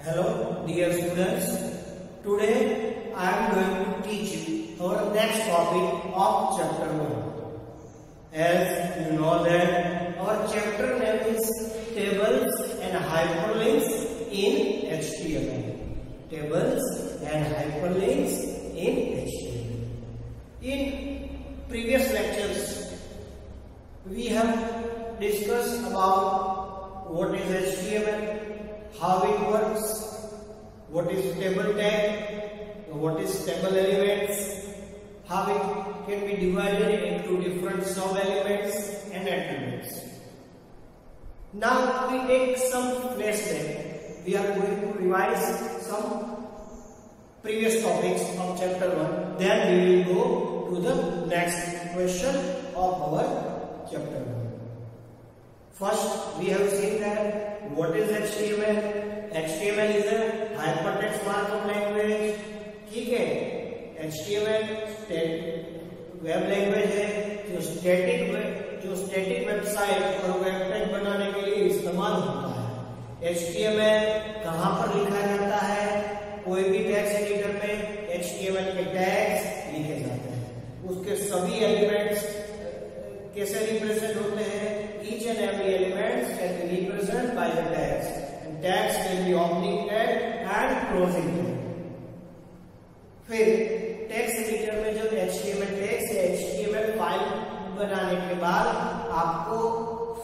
Hello dear students, today I am going to teach you our next topic of chapter 1. As you know that our chapter name is Tables and Hyperlinks in HTML. Tables and Hyperlinks in HTML. In previous lectures, we have discussed about what is HTML, how it works, what is table tag, what is table elements, how it can be divided into different sub elements and attributes. Now we take some flashback. We are going to revise some previous topics of chapter 1. Then we will go to the next question of our chapter 1. First, we have seen that what is HTML? HTML is a hypertext markup language. ठीक है, HTML web language है जो static website और web page बनाने के लिए इस्तेमाल होता है। HTML कहाँ पर लिखा जाता है? कोई भी टेक्स्ट एडिटर में HTML के टैग्स लिखे जाते हैं। उसके सभी एलिमेंट्स कैसे रिप्रेजेंट होते हैं? Each and every element can be represented by the tags, and tags can be opening tag and closing tag. फिर टेक्स्ट एडिटर में जब HTML टैग्स या HTML फाइल बनाने के बाद आपको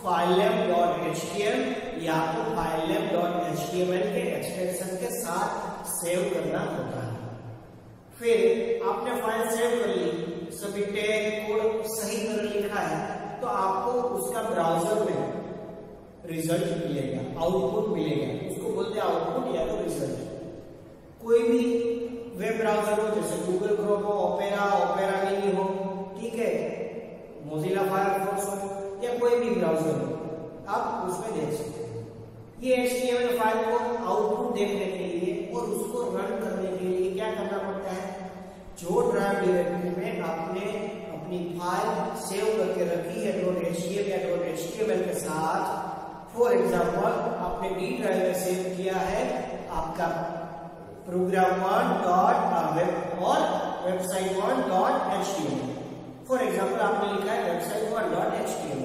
filename.html या आपको filename.html के एक्सटेंशन के साथ सेव करना होता है। फिर आपने फाइल सेव कर ली, सभी टैग कोड सही तरह लिखा है, तो आपको उसका ब्राउजर में रिजल्ट मिलेगा, आउटपुट मिलेगा। उसको बोलते हैं आउटपुट या तो रिजल्ट। कोई भी वेब ब्राउजर हो, जैसे गूगल क्रोम हो, ओपेरा मिनी हो, ठीक है, मोजिला फायरफॉक्स हो या कोई भी ब्राउजर हो, आप उसमें देख सकते हैं। ये HTML फाइल को आउटपुट देखने के लिए और उसको रन करने के लिए क्या करना पड़ता है? जो ड्राइव डायरेक्टरी में आपने अपनी फाइल सेव करके रखी है .html या .html के साथ, फॉर एग्जांपल आपने D ड्राइव में सेव किया है आपका program1.web और website1.html। फॉर एग्जांपल आपने लिखा है website1.html,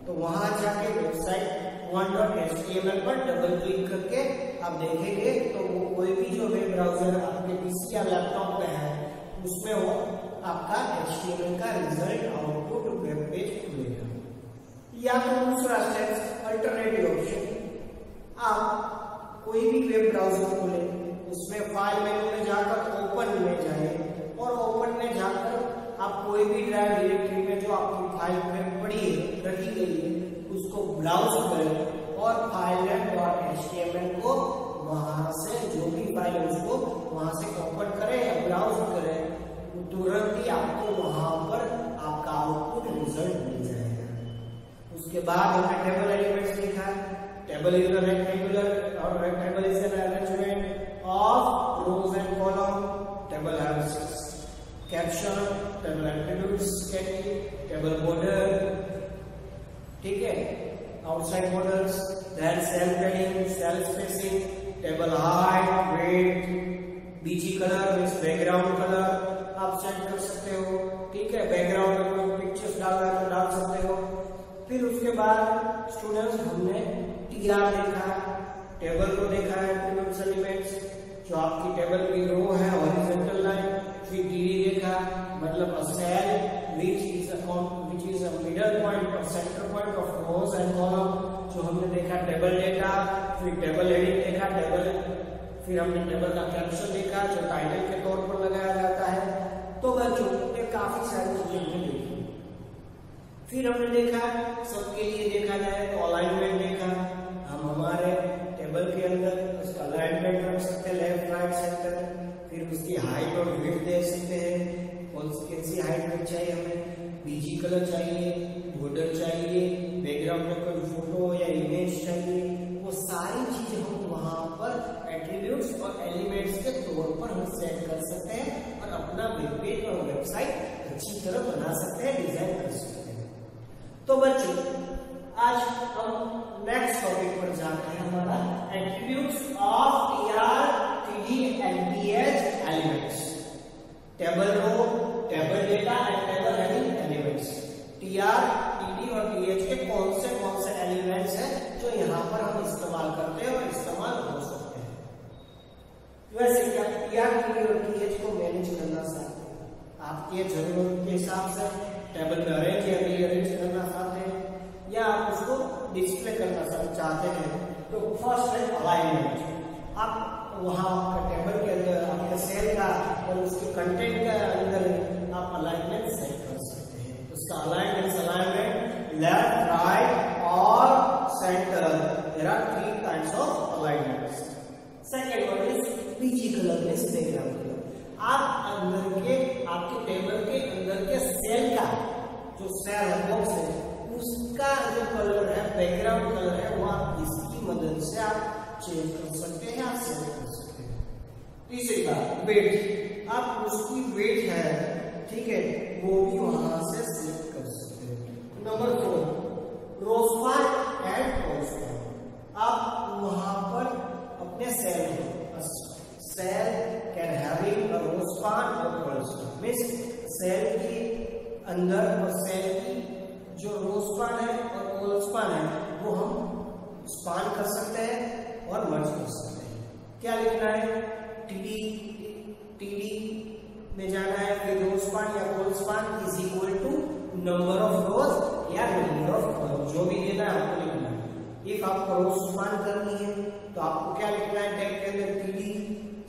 तो वहां जाके website1.html पर डबल क्लिक करके आप देखेंगे तो वो कोई भी जो वेब ब्राउजर आपके पीसी या लैपटॉप में है उसमें वो आपका HTML का रिजल्ट आउटपुट वेब पेज खुलेगा। या तो दूसरा स्टेप अल्टरनेटिव ऑप्शन, आप कोई भी वेब ब्राउजर खोले, उसमें फाइल मेनू में जाकर ओपन में जाए और ओपन में जाकर आप कोई भी ड्राइव डायरेक्टरी में जो आपकी फाइल में पड़ी है, रखी गई है, उसको ब्राउज करें और filename.html को वहां से जो भी फाइल है उसको वहां से ओपन करें या ब्राउज करें, तुरंत ही आपको वहां पर आपका आउटपुट रिजल्ट मिल जाएगा। उसके बाद हमने टेबल एलिमेंट्स लिखा है। टेबल इज अ रेक्टेंगुलर और rectangle is an arrangement of rows and column. Table haves caption, table attributes, table border, ठीक है, outside borders, then cell padding, cell spacing, table height, width, BG colour means background colour आप set कर सकते हो, ठीक है, background में कोई पिक्चर्स डालना है तो डाल सकते हो। फिर उसके बाद स्टूडेंट्स हमने TR देखा, टेबल को देखा है, एट्रिब्यूट्स एलिमेंट्स, जो आपकी टेबल की रो है हॉरिजॉन्टल लाइन। फिर DD देखा, मतलब अ cell which is a middle point or center point of rows and column, जो हमने देखा टेबल डेटा। फिर टेबल हेडिंग देखा, फिर हमने टेबल का कैप्शन देखा जो टाइटल के तौर पर लगाया जाता है। तो बच्चों ये काफी सारी चीजें हमने देखी। फिर हमने देखा सबके लिए देखा जाए तो अलाइनमेंट देखा, हम हमारे टेबल के अंदर उसका अलाइनमेंट रख सकते हैं, लेफ्ट राइट सेंटर। फिर उसकी हाइट और विड्थ देख सकते हैं, कैसी हाइट में चाहिए हमें, बीजी कलर चाहिए, बॉर्डर चाहिए, बैकग्राउंड में कोई फोटो या इमेज चाहिए, वो सारी चीजें हम वहां पर एट्रीब्यूट्स और एलिमेंट्स के तौर पर हम सेट कर सकते हैं और अपना वेब पेज और वेबसाइट अच्छी तरह बना सकते हैं, डिजाइन कर सकते हैं। तो बच्चों आज हम नेक्स्ट टॉपिक पर जाते हैं हमारा attributes of TR, TD and TH elements. Table row, table data and table heading elements. TR, TD और टीएच के कौन से एलिमेंट्स हैं जो यहाँ पर हम इस्तेमाल करते हैं और इस्तेमाल हो सकते हैं। वैसे क्या टीआर, टीडी और टीएच को मैनेज करना चाहते हैं, आपके जरूरत के हिसाब से टेबल में अरेंज या रीअरेंज करना चाहते हैं, या आप उसको डिस्प्ले करना चाहते हैं, तो फर्स्ट है अलाइनमेंट। आप वहाँ टेबल के अंदर आपके सेल का और उसके कंटेंट के अंदर आप अलाइनमेंट सेट कर सकते हैं। उसका अलाइनमेंट लेफ्ट, राइट और centre. There are 3 kinds of alignments. Second one is PG colourless background colour. आप अंदर के आपके टेबल के अंदर के सेल का जो सेल है बॉक्स है उसका जो कलर है, बैकग्राउंड कलर है, वो आप इसकी मदद से आप चेंज कर सकते हैं, आप सेट कर सकते हैं। तीसरी बात वेट, आप उसकी वेट है, ठीक है, वो भी वहां से सेट कर सकते हैं। Number 4 row span and column span. आप वहां पर अपने cell can having a row span और कॉलम स्पान, मींस सेल के अंदर और सेल की जो रो स्पान है और कॉलम स्पान है वो हम स्पान कर सकते हैं और मर्ज कर सकते हैं। क्या लिखना है, टीडी में जाना है, फिर रो स्पान या column span is equal to number of rows या नंबर ऑफ कॉलम, जो भी देना है आपको लिखना है। इफ आपको रो स्पान करनी है तो आपको क्या लिखना है, टैग के अंदर TD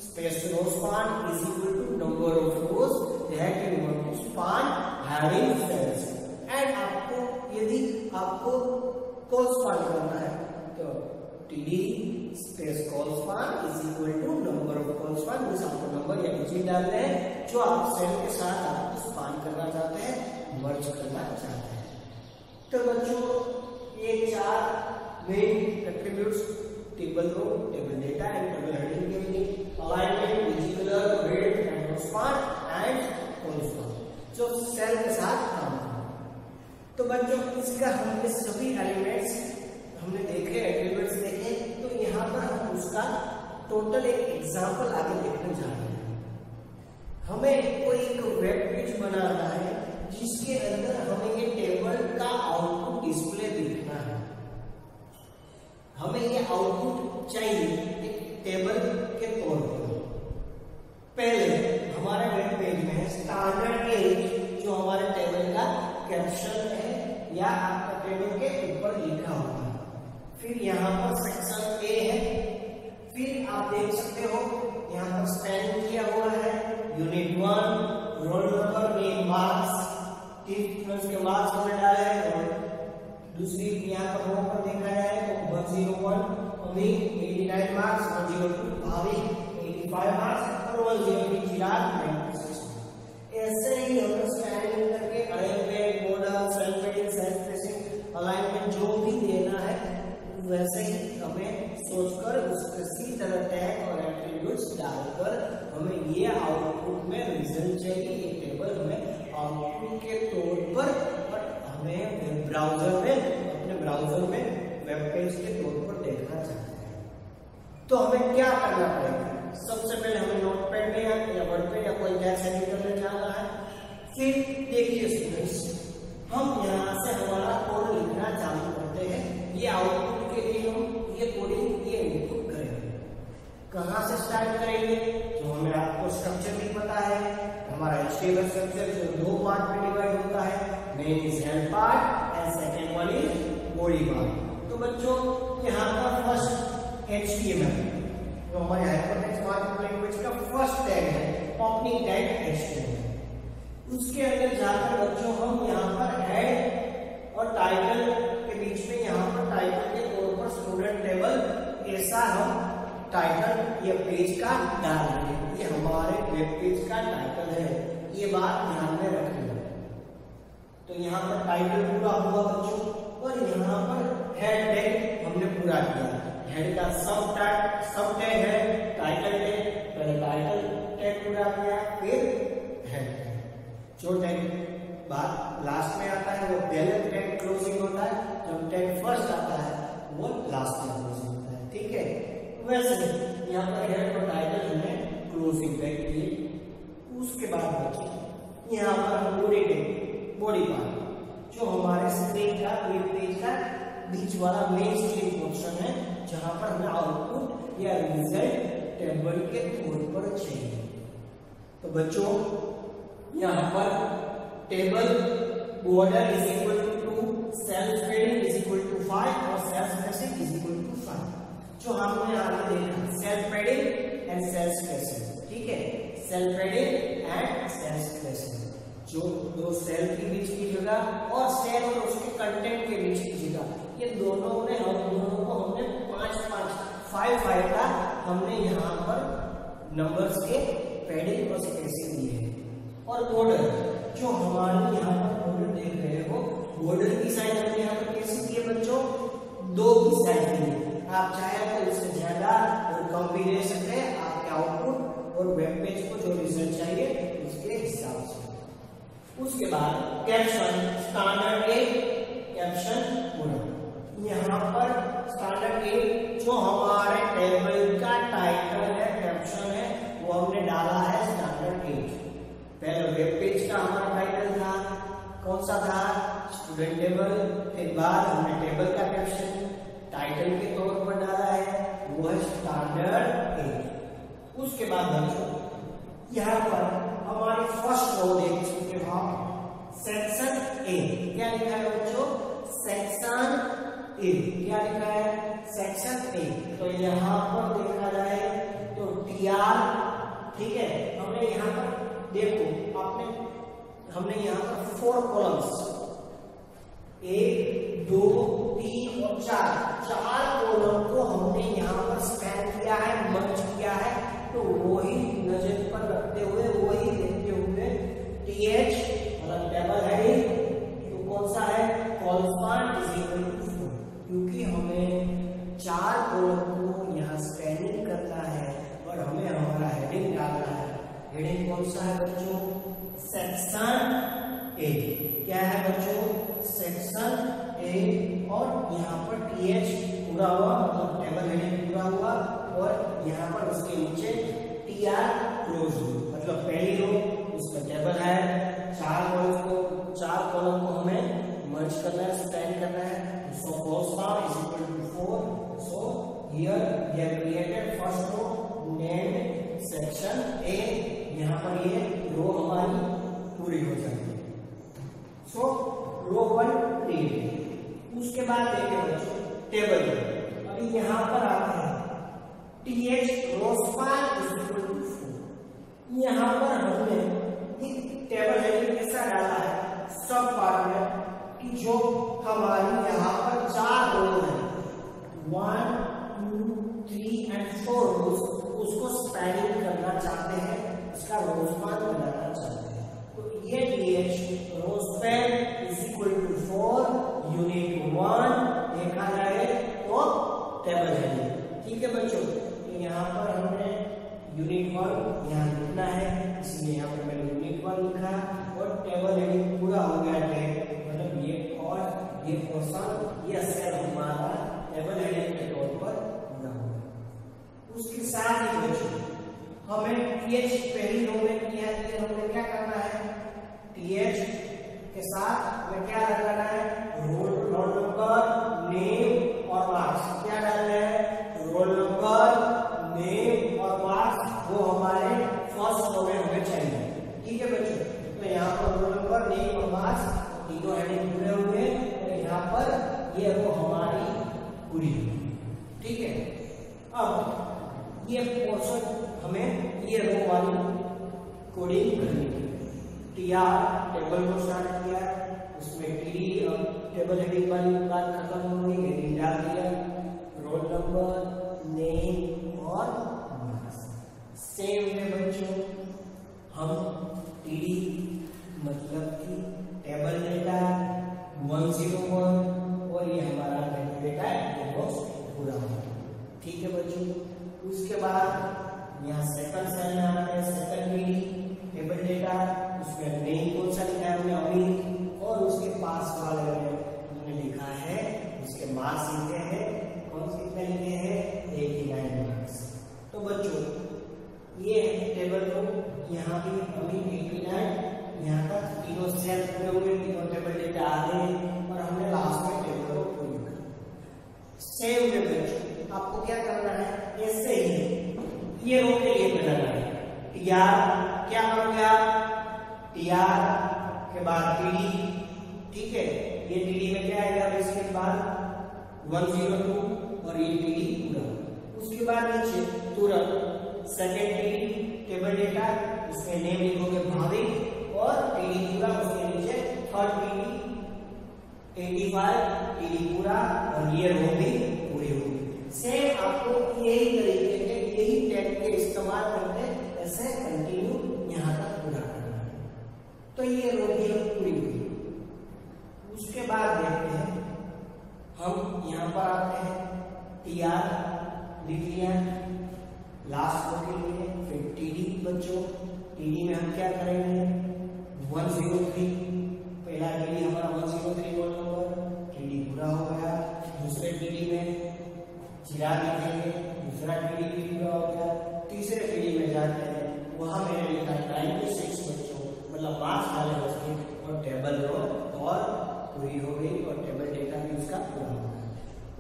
space row span is equal to number of rows that you want to span having cells. And आपको यदि आपको कॉल स्पान करना है तो TD space col span is equal to number of col span, means आपको number या digit डालने हैं जो आप सेल के साथ आपको स्पान करना चाहते हैं, मर्ज करना चाहते हैं। तो बच्चों ये 4 main attributes table row, table data and table heading के लिए alignment, digit colour, width and row span and col span जो सेल के साथ काम करते हैं। तो बच्चों इसका हमने सभी एलिमेंट्स हमने देखे, एट्रीब्यूट्स देखे, तो यहाँ पर हम उसका टोटल एक एग्जांपल आगे देखने जा रहे हैं। हमें कोई एक वेब पेज बनाना है जिसके अंदर हमें ये टेबल का आउटपुट डिस्प्ले देखना है। हमें ये आउटपुट चाहिए एक टेबल के तौर पर। पहले हमारे वेब पेज में है स्टैंडर्ड पेज जो हमारे टेबल का कैप्शन है या आपका टेबल के ऊपर लिखा हुआ है। फिर यहाँ पर सेक्शन ए है, फिर आप देख सकते हो यहाँ पर स्पेलिंग किया हुआ है unit 1, roll number, name, marks, 3 के मार्क्स हमने डाले हैं। और दूसरी यहाँ पर रो पर देखा जाए तो 101 अमित 89 मार्क्स, 102 भावी 85 मार्क्स और 103 चिराग 96। ऐसे ही हम स्टैंडिंग करके arrangement, model, self heading, self spacing, alignment जो भी देना है वैसे ही हमें सोचकर उसी तरह टैग और एट्रीब्यूट्स डालकर हमें ये आउटपुट में रिजल्ट चाहिए। ये टेबल हमें आउटपुट के तौर पर हमें वेब ब्राउजर में, अपने ब्राउजर में वेब पेज के तौर पर देखना चाहते हैं। तो हमें क्या करना पड़ेगा, सबसे पहले हमें नोटपैड में या वर्ड पे या कोई टेक्स्ट एडिटर में जाना है। फिर देखिए स्टूडेंट्स, हम यहाँ से हमारा कोड लिखना चालू करते हैं। ये आउटपुट के लिए हम ये कोडिंग ये इनपुट करेंगे। कहाँ से स्टार्ट करेंगे, जो हमें आपको स्ट्रक्चर भी पता है, हमारा HTML स्ट्रक्चर जो 2 पार्ट में डिवाइड होता है, main is help part and second one is body part. तो बच्चों यहाँ का फर्स्ट HTML जो हमारे हाइपरटेक्स्ट मार्कअप लैंग्वेज का फर्स्ट टैग है, ओपनिंग टैग HTML। उसके अंदर जाकर बच्चों हम यहाँ पर हेड और टाइटल के बीच में यहाँ पर टाइटल के तौर पर स्टूडेंट टेबल ऐसा हम टाइटल या पेज का डाल देंगे। ये हमारे वेब पेज का टाइटल है, ये बात ध्यान में रखना। तो यहाँ पर टाइटल पूरा हुआ बच्चों, और यहाँ पर हेड टैग हमने पूरा किया। हेड का सब टैग है टाइटल टैग, पहले टाइटल टैग पूरा किया, फिर हेड टैग। जो टैग बात लास्ट में आता है वो पहले टैग क्लोजिंग होता है, जब टैग फर्स्ट आता है वो लास्ट में क्लोज होता है, ठीक है। वैसे यहाँ पर हेड और टाइटल हमने क्लोजिंग टैग किए। उसके बाद बचे यहाँ पर बॉडी पार्ट, जो हमारे स्क्रीन का वेब पेज का बीच वाला मेन स्क्रीन पोर्शन है, जहां पर हमें आउटपुट या रिजल्ट टेबल के तौर पर चाहिए। तो बच्चों यहाँ पर table border is equal to cell padding is equal to 5 और cell spacing is equal to 5। जो हमने आगे देखा cell padding and cell spacing, ठीक है, cell padding and cell spacing, जो दो सेल के बीच की जगह और सेल और उसके कंटेंट के बीच की जगह, ये दोनों ने हम दोनों को हमने 5 का हमने यहाँ पर नंबर्स के पैडिंग और स्पेसिंग दिए हैं। और बॉर्डर, जो हमारे यहाँ पर बॉर्डर देख रहे हो, बॉर्डर की साइज हमने यहाँ पर कैसे की है बच्चों, 2 की साइज की। आप चाहे तो इससे ज्यादा और कम भी ले सकते हैं, आपके आउटपुट और वेब पेज को जो रिजल्ट चाहिए उसके हिसाब से। उसके बाद कैप्शन, स्टैंडर्ड ए कैप्शन बॉर्डर। यहाँ पर स्टैंडर्ड ए जो हमारे टेबल का टाइटल है, कैप्शन है, वो हमने डाला है स्टैंडर्ड ए। पहले वेब पेज का हमारा टाइटल था, कौन सा था, स्टूडेंट टेबल। फिर बाद हमने टेबल का कैप्शन टाइटल के तौर पर डाला है, वो है स्टैंडर्ड ए। उसके बाद बच्चों यहाँ पर हमारी फर्स्ट रो देख चुके हो, सेक्शन ए। क्या लिखा है बच्चों, सेक्शन ए। क्या लिखा है, सेक्शन ए। तो यहाँ पर देखा जाए तो टीआर, ठीक है, हमने यहाँ पर देखो हमने यहाँ पर 4 कॉलम्स 1 2 3 और 4 कॉलम को हमने यहाँ पर स्पैन किया है, मर्ज किया है। तो वही नजर पर रखते हुए, वही देखते हुए टीएच मतलब टेबल हेडिंग तो कौन सा है, कॉलस्पान इज इक्वल टू 4, क्योंकि हमें 4 कॉलम को यहाँ स्पैनिंग करना है और हमें हमारा हेडिंग डालना है। हेडिंग कौन सा है बच्चों, सेक्शन ए। क्या है बच्चों, सेक्शन ए। और यहाँ पर टीएच पूरा हुआ, मतलब टेबल हेडिंग पूरा हुआ, और यहाँ पर उसके नीचे टीआर क्लोज हुआ, मतलब पहली रो उसमें टेबल है, 4 कॉलम को हमें मर्ज करना है, स्पैन करना है। So colspan is equal to 4। So here we have created first row named section A. यहाँ पर ये रो हमारी पूरी हो जाएगी। So row 1 created. उसके बाद देखिए बच्चों टेबल, अभी यहाँ पर आता है टीएच रोस्पान इज इक्वल टू 4। यहाँ पर हमने टेबल हेडिंग कैसा डाला है, सब पार्ट में, कि जो हमारी यहाँ पर 4 रो है, 1 2 3 एंड 4 उसको स्पैनिंग करना चाहते हैं, इसका रोस्पान बनाना चाहते हैं। तो ये TH rowspan is equal to 4 unit 1 देखा जाए तो टेबल हेडिंग, ठीक है बच्चों। तो यहाँ पर हमने यूनिट 1 यहाँ लिखना है, इसलिए यहाँ पर मैंने यूनिट 1 लिखा और टेबल हेडिंग पूरा हो गया है, मतलब ये और ये पोर्शन, ये सेल हमारा टेबल हेडिंग के तौर पर पूरा होगा। उसके साथ ही बच्चों हमें टीएच पहली रो में किया है, हमें क्या करना है, टीएच के साथ हमें क्या लगाना है, रोल नंबर, नेम और मार्क्स। क्या डालना है, रोल नंबर, नेम और मार्क्स, वो हमारे फर्स्ट रो में हमें चाहिए, ठीक है बच्चों। तो यहाँ पर रोल नंबर, नेम और मार्क्स तीनों हेडिंग पूरे हुए, तो यहाँ पर ये रो हमारी पूरी हुई, ठीक है। अब ये पोर्शन हमें ये रो वाली कोडिंग करनी है। टीआर टेबल को स्टार्ट किया, उसमें टीडी टेबल हेडिंग वाली बात खत्म हो गई, हेडिंग डाल दिया, रोल नंबर, नेम और मार्क्स। सेम है बच्चों, हम टीडी मतलब कि टेबल डेटा 101 और ये हमारा डेटा बॉक्स पूरा होगा, ठीक है बच्चों। उसके बाद यहाँ सेकंड सेल में हमारे सेकंड टीडी टेबल डेटा, उसमें नेम कौन सा लिखा है हमने अमित, और उसके पास वाले में हमने लिखा है उसके मार्क्स लिखे हैं कौन से टीआर, क्या करोगे आप, टीआर के बाद टीडी, ठीक है, ये टीडी में क्या आएगा, इसके बाद 102 और ये टीडी पूरा, उसके बाद नीचे तुरंत सेकेंड टीडी टेबल डेटा, उसमें नेम लिखोगे भाविक और टीडी पूरा, उसके नीचे थर्ड टीडी 85 टीडी पूरा और ये रो भी पूरी होगी। सेम आपको यही तरीके के यही टेक के इस्तेमाल करके ऐसे कंटिन्यू यहाँ तक पूरा करना है। तो ये रो भी पूरी हुई। उसके बाद देखते हैं हम यहाँ पर आते हैं, टीआर लिख लिया लास्ट रो के लिए, फिर टीडी बच्चों, टीडी में हम क्या करेंगे 103, पहला टीडी हमारा 103 रोल नंबर, टीडी पूरा हो गया। दूसरे टीडी में चिराग लिखेंगे, दूसरा टीडी भी पूरा हो गया। तीसरे टीडी में जाते हैं, वहां मैंने लिखा 96 बच्चों, मतलब मार्क्स डाले उसके, और टेबल रो और पूरी हो गई और टेबल डेटा भी उसका पूरा हो गया।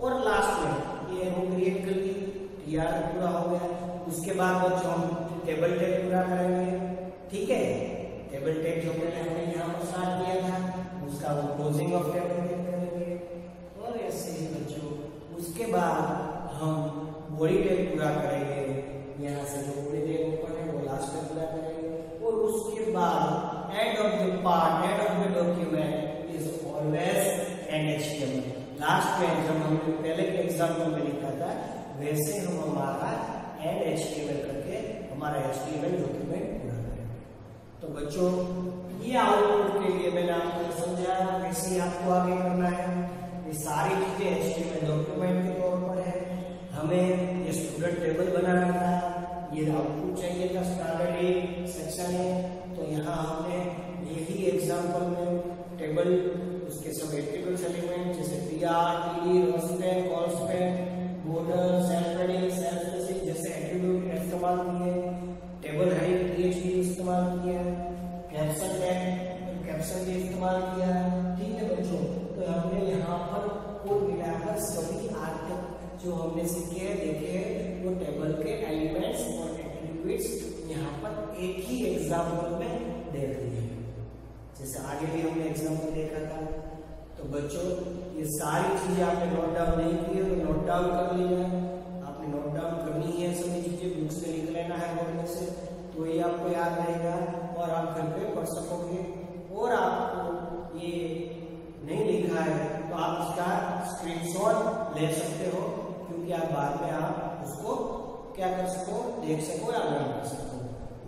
और लास्ट में ये रो क्रिएट कर ली, टीआर पूरा हो गया। उसके बाद बच्चों हम टेबल टेक पूरा करेंगे, ठीक है, टेबल टेक जो पहले हमने यहाँ पर स्टार्ट किया था उसका वो क्लोजिंग ऑफ टेबल टेक करेंगे। और ऐसे ही बच्चों उसके बाद हम बॉडी टेक पूरा करेंगे, यहाँ से जो बॉडी टेक ऊपर है वो लास्ट में पूरा करेंगे। और उसके बाद end of the part, end of the document is always and HTML. Last में जब हमने पहले के एग्जाम्पल में लिखा था वैसे हम हमारा एंड एचटीएमएल करके हमारा एचटीएमएल डॉक्यूमेंट पूरा करेंगे। तो बच्चों ये आउटपुट के लिए मैंने आपको समझाया कैसे आपको आगे करना है। ये सारी चीजें एचटीएमएल डॉक्यूमेंट के तौर पर है। हमें ये स्टूडेंट टेबल बनाना था, ये आउटपुट चाहिए था स्टैंडर्ड ए सेक्शन है। तो यहाँ हमने यही एग्जाम्पल में टेबल उसके सब एट्रिब्यूट्स एलिमेंट जैसे TR, TD, rowspan, colspan, border, cellpadding, cellspacing जैसे एट्रिब्यूट इस्तेमाल किए, टेबल हेडिंग पीएचडी इस्तेमाल किया, कैप्शन टैग कैप्शन भी इस्तेमाल किया, ठीक है बच्चों। तो हमने यहाँ पर कुल मिलाकर सभी आज तक जो हमने सीखे देखे वो टेबल के एलिमेंट्स और एट्रिब्यूट्स यहाँ पर एक ही एग्जाम्पल में देख दिए। जैसे आगे भी हमने एग्जाम्पल देखा था। तो बच्चों ये सारी चीजें आपने नोट डाउन नहीं की है तो नोट डाउन कर लिया है, आपने नोट डाउन करनी है सभी चीजें, बुक से लिख लेना है बोर्ड में से, तो ये आपको याद रहेगा और आप घर पे पढ़ सकोगे। और आपको ये नहीं लिखा है तो आप इसका स्क्रीनशॉट ले सकते हो, क्योंकि आप बाद में आप उसको क्या कर सको, देख सको या लर्न कर सको।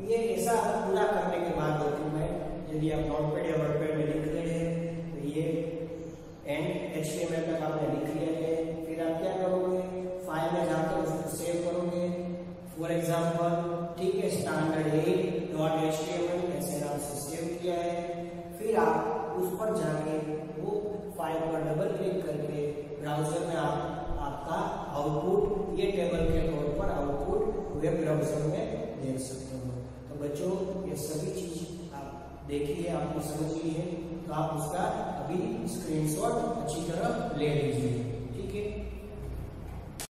ये ऐसा पूरा करने के बाद डॉक्यूमेंट यदि आप नोटपैड या वर्डपैड में लिख रहे हैं तो ये एंड एचटीएमएल तक आपने लिख लिया है। फिर आप क्या करोगे, फाइल में जाकर उसको सेव करोगे। फॉर एग्जांपल, ठीक है, standard8.html ऐसे नाम से सेव किया है। फिर आप उस पर जाके वो फाइल पर डबल क्लिक करके ब्राउजर में आपका आउटपुट ये टेबल के तौर पर आउटपुट वेब ब्राउजर में देख सकते हो। तो बच्चों ये सभी चीज देखिए, आपने समझ ली है तो आप उसका अभी स्क्रीनशॉट अच्छी तरह ले लीजिए।